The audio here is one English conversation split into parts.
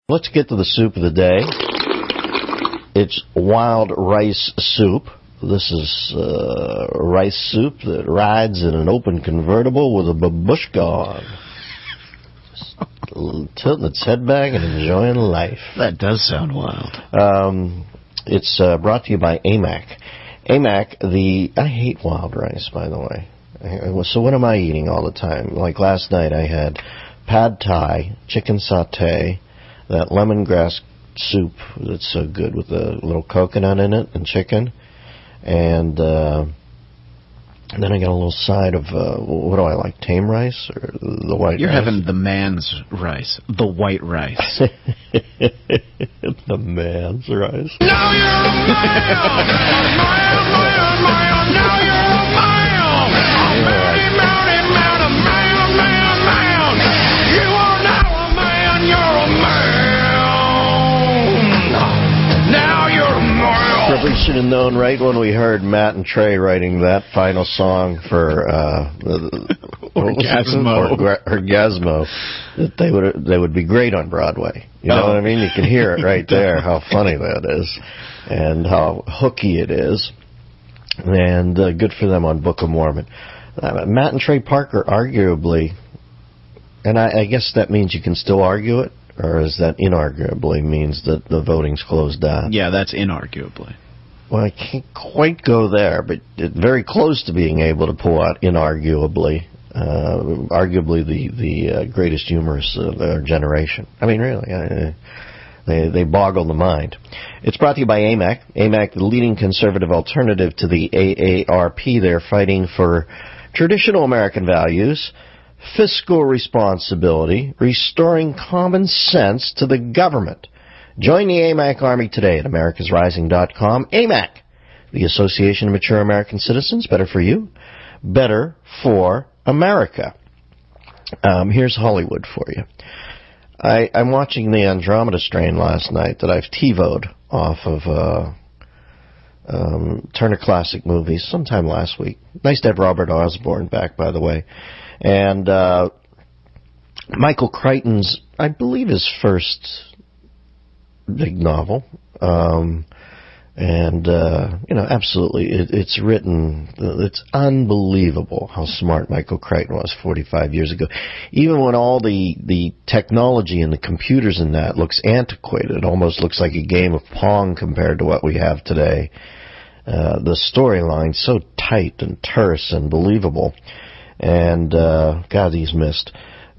Let's get to the soup of the day. It's wild rice soup. This is rice soup that rides in an open convertible with a babushka on. Just tilting its head back and enjoying life. That does sound wild. It's brought to you by AMAC. AMAC, I hate wild rice, by the way. So what am I eating all the time? Like last night I had pad thai, chicken satay, that lemongrass soup that's so good with a little coconut in it and chicken. And then I got a little side of, what do I like, tame rice or the white rice? You're having the man's rice, the white rice. The man's rice. Now you're a man, now you're a man. You are now a man, you're a man. Now you're a man. Probably should have known right when we heard Matt and Trey writing that final song for Orgasmo that they would be great on Broadway. You know what I mean? You can hear it right there, how funny that is and how hooky it is. And good for them on Book of Mormon. Matt and Trey Parker arguably, and I guess that means you can still argue it, or is that inarguably means that the voting's closed down? Yeah, that's inarguably. Well, I can't quite go there, but very close to being able to pull out inarguably, arguably the greatest humorists of our generation. I mean, really, they boggle the mind. It's brought to you by AMAC. AMAC, the leading conservative alternative to the AARP. They're fighting for traditional American values, fiscal responsibility, restoring common sense to the government. Join the AMAC Army today at americasrising.com. AMAC, the Association of Mature American Citizens. Better for you, better for America. Here's Hollywood for you. I'm watching the Andromeda Strain last night that I've TiVo'd off of Turner Classic Movies sometime last week. Nice to have Robert Osborne back, by the way. And Michael Crichton's, I believe, his first big novel. Absolutely, it's written, it's unbelievable how smart Michael Crichton was 45 years ago. Even when all the technology and the computers in that looks antiquated, it almost looks like a game of Pong compared to what we have today. The storyline's so tight and terse and believable. And, God, he's missed.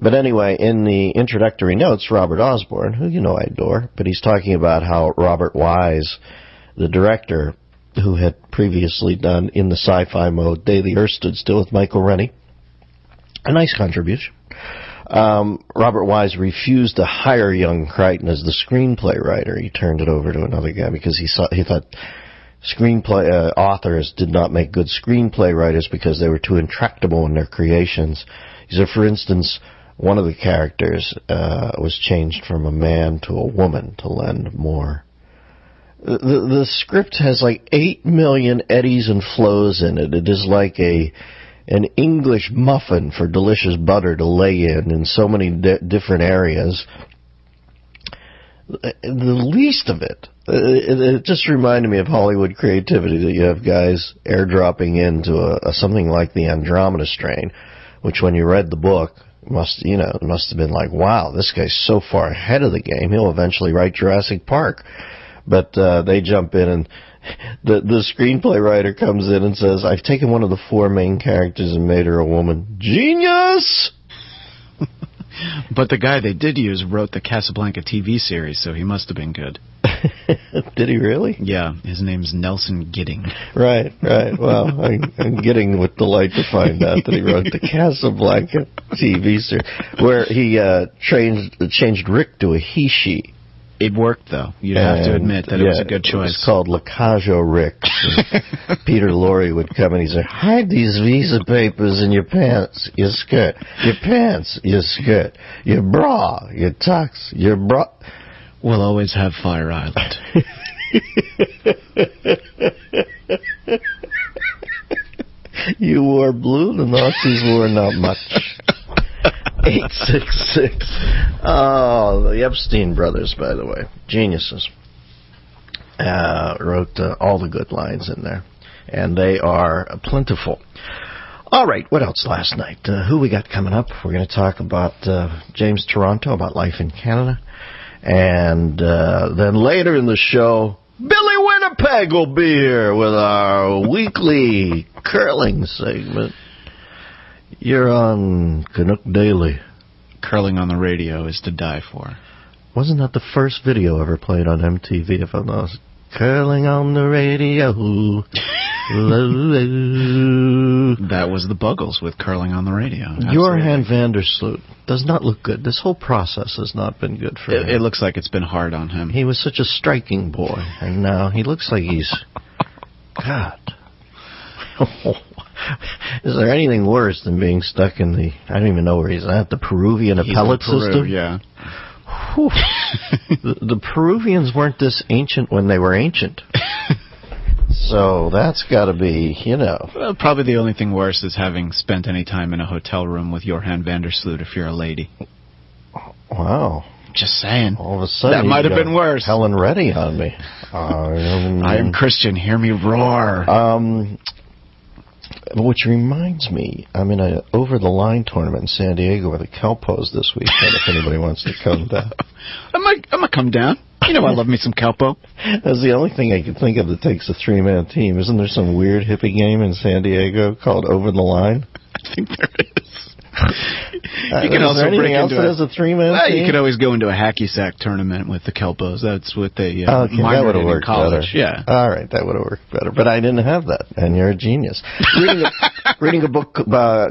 But anyway, in the introductory notes, Robert Osborne, who you know I adore, but he's talking about how Robert Wise, the director, who had previously done In the Sci-Fi Mode, Day the Earth Stood Still with Michael Rennie, a nice contribution. Robert Wise refused to hire young Crichton as the screenplay writer. He turned it over to another guy because he thought screenplay authors did not make good screenplay writers because they were too intractable in their creations. He said, for instance, one of the characters was changed from a man to a woman to lend more. The script has like 8 million eddies and flows in it. It is like an English muffin for delicious butter to lay in so many different areas. The least of it just reminded me of Hollywood creativity, that you have guys airdropping into something like the Andromeda Strain, which when you read the book, it must have been like, wow, this guy's so far ahead of the game, he'll eventually write Jurassic Park. But they jump in, and the screenplay writer comes in and says, I've taken one of the 4 main characters and made her a woman. Genius! But the guy they did use wrote the Casablanca TV series, so he must have been good. Did he really? Yeah, his name's Nelson Gidding. Right. Well, I'm getting with delight to find out that he wrote the Casablanca TV series, where he changed Rick to a he-she. It worked, though. You'd have to admit that it was a good choice. It's called Lacajo Rick. Peter Lorre would come and he'd say, hide these visa papers in your pants, your skirt. Your pants, your skirt. Your bra, your tux, your bra. We'll always have Fire Island. You wore blue, the Nazis wore not much. 866. Oh, the Epstein brothers, by the way. Geniuses. Wrote all the good lines in there. And they are plentiful. All right, what else last night? Who we got coming up? We're going to talk about James Toronto, about life in Canada. And then later in the show, Billy Winnipeg will be here with our weekly curling segment. You're on Canuck Daily. Curling on the radio is to die for. Wasn't that the first video ever played on MTV, if I'm not curling on the radio? That was the Buggles with Curling on the Radio. Johan Vandersloot does not look good. This whole process has not been good for him. It looks like it's been hard on him. He was such a striking boy, and now he looks like he's... God. Is there anything worse than being stuck in the... I don't even know where he's at. The Peruvian appellate system? Yeah. The Peruvians weren't this ancient when they were ancient. So that's got to be, Well, probably the only thing worse is having spent any time in a hotel room with Johan Vandersloot if you're a lady. Wow. Just saying. All of a sudden, that might have been worse. Helen Reddy on me. I am Christian. Hear me roar. Which reminds me, I'm in a over-the-line tournament in San Diego with the Calpos this weekend, if anybody wants to come down. I'm going to come down. I love me some Calpo. That's the only thing I can think of that takes a three-man team. Isn't there some weird hippie game in San Diego called Over the Line? I think there is. You can also break else into that has a three-man team? You could always go into a hacky sack tournament with the Kelpos. That's what they that would have worked college. Better. Yeah. All right, that would have worked better. But I didn't have that, and you're a genius. Reading a book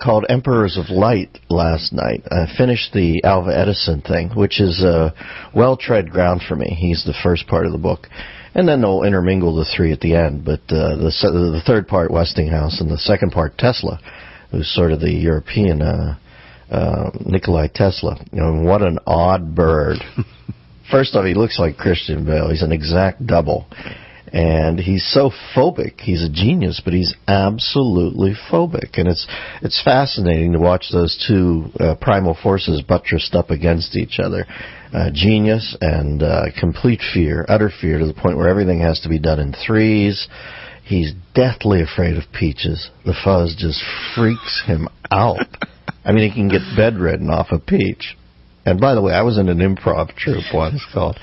called Emperors of Light last night. I finished the Alva Edison thing, which is well-tread ground for me. He's the first part of the book. And then they'll intermingle the three at the end. But the third part, Westinghouse, and the second part, Tesla, who's sort of the European Nikolai Tesla. What an odd bird. First off, he looks like Christian Bale. He's an exact double. And he's so phobic. He's a genius, but he's absolutely phobic. And it's fascinating to watch those two primal forces buttressed up against each other. Genius and complete fear, utter fear, to the point where everything has to be done in threes. He's deathly afraid of peaches. The fuzz just freaks him out. I mean, he can get bedridden off a peach. And by the way, I was in an improv troupe once called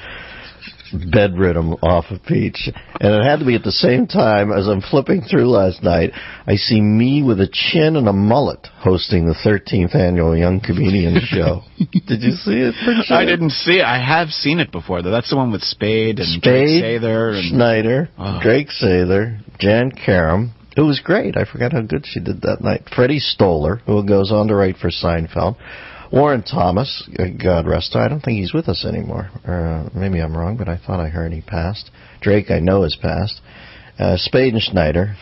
Bedridden Off a Peach. And it had to be at the same time as I'm flipping through last night, I see me with a chin and a mullet hosting the 13th annual Young Comedian Show. Did you see it? I didn't see it. I have seen it before, though. That's the one with Spade and Drake Sather. And Schneider, Drake Sather, Jan Karam. It was great. I forgot how good she did that night. Freddie Stoller, who goes on to write for Seinfeld. Warren Thomas, God rest him. I don't think he's with us anymore. Maybe I'm wrong, but I thought I heard he passed. Drake, I know, has passed. Spade and Schneider.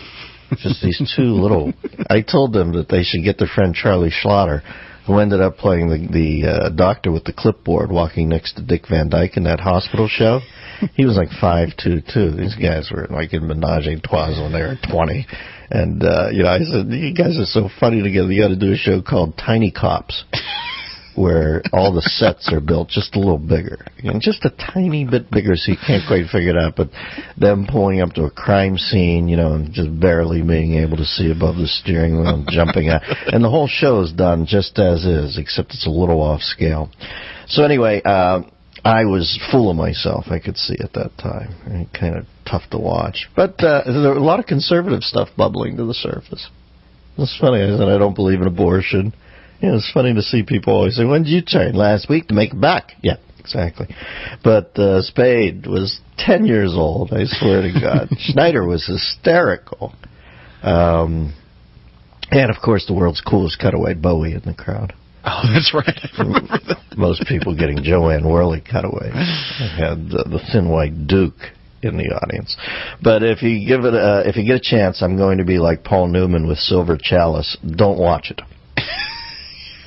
Just these two little... I told them that they should get their friend Charlie Schlatter, who ended up playing the doctor with the clipboard walking next to Dick Van Dyke in that hospital show. He was like 5'2", too. These guys were like in Menage a Trois when they were 20. And, I said, you guys are so funny together. You got to do a show called Tiny Cops, where all the sets are built just a little bigger. Just a tiny bit bigger so you can't quite figure it out. But them pulling up to a crime scene, and just barely being able to see above the steering wheel and jumping out. And the whole show is done just as is, except it's a little off scale. So anyway, I was full of myself, I could see at that time. Kind of tough to watch. But there were a lot of conservative stuff bubbling to the surface. It's funny, I said I don't believe in abortion. It's funny to see people always say, when did you turn? Last week to make it back. Yeah, exactly. But Spade was 10 years old, I swear to God. Schneider was hysterical. And, of course, the world's coolest cutaway, Bowie, in the crowd. Oh, that's right. I remember that. Most people getting Joanne Worley cutaways. I had the Thin White Duke in the audience. But if you get a chance, I'm going to be like Paul Newman with Silver Chalice. Don't watch it.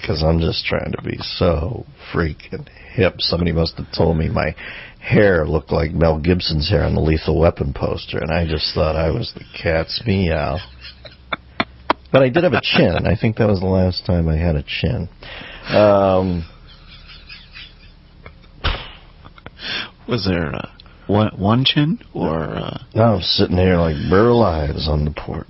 Because I'm just trying to be so freaking hip. Somebody must have told me my hair looked like Mel Gibson's hair on the Lethal Weapon poster, and I just thought I was the cat's meow. But I did have a chin. I think that was the last time I had a chin. Was there one chin or? I was sitting here like Burl Ives on the porch.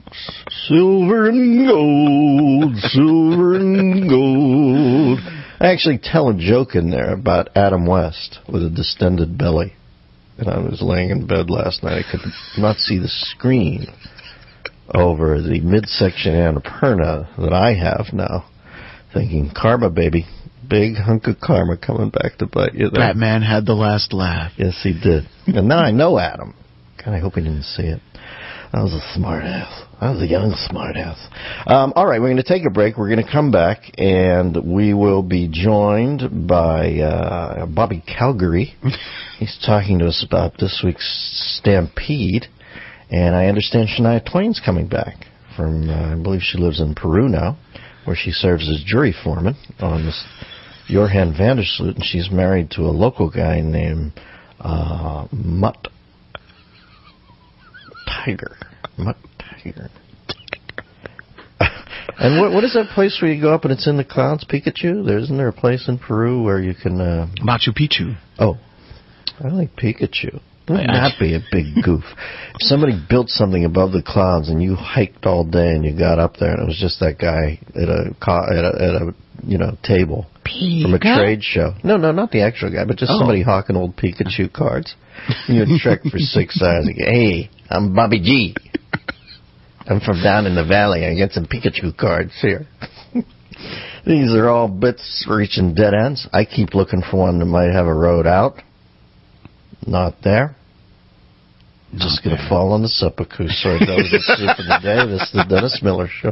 Silver and gold, silver and gold. I actually tell a joke in there about Adam West with a distended belly. And I was laying in bed last night. I could not see the screen over the midsection Annapurna that I have now. Thinking, karma, baby. Big hunk of karma coming back to bite you there. Batman had the last laugh. Yes, he did. And now I know Adam. God, I hope he didn't see it. I was a smart ass. I was a young smart ass. All right, we're going to take a break. We're going to come back, and we will be joined by Bobby Calgary. He's talking to us about this week's Stampede. And I understand Shania Twain's coming back from, I believe she lives in Peru now, where she serves as jury foreman on this Johan Vandersloot, and she's married to a local guy named Mutt Tiger. Mutt Tiger. And what is that place where you go up and it's in the clouds, Pikachu? Isn't there a place in Peru where you can... Machu Picchu. Oh, I like Pikachu. Wouldn't that be a big goof? If somebody built something above the clouds and you hiked all day and you got up there and it was just that guy at a table from a trade show. No, not the actual guy, but just somebody hawking old Pikachu cards. And you'd trek for 6 hours and go, hey, I'm Bobby G. I'm from down in the valley. I get some Pikachu cards here. These are all bits reaching dead ends. I keep looking for one that might have a road out. Not there. Just going to fall on the seppuku. So that was the soup of the day. This is the Dennis Miller Show.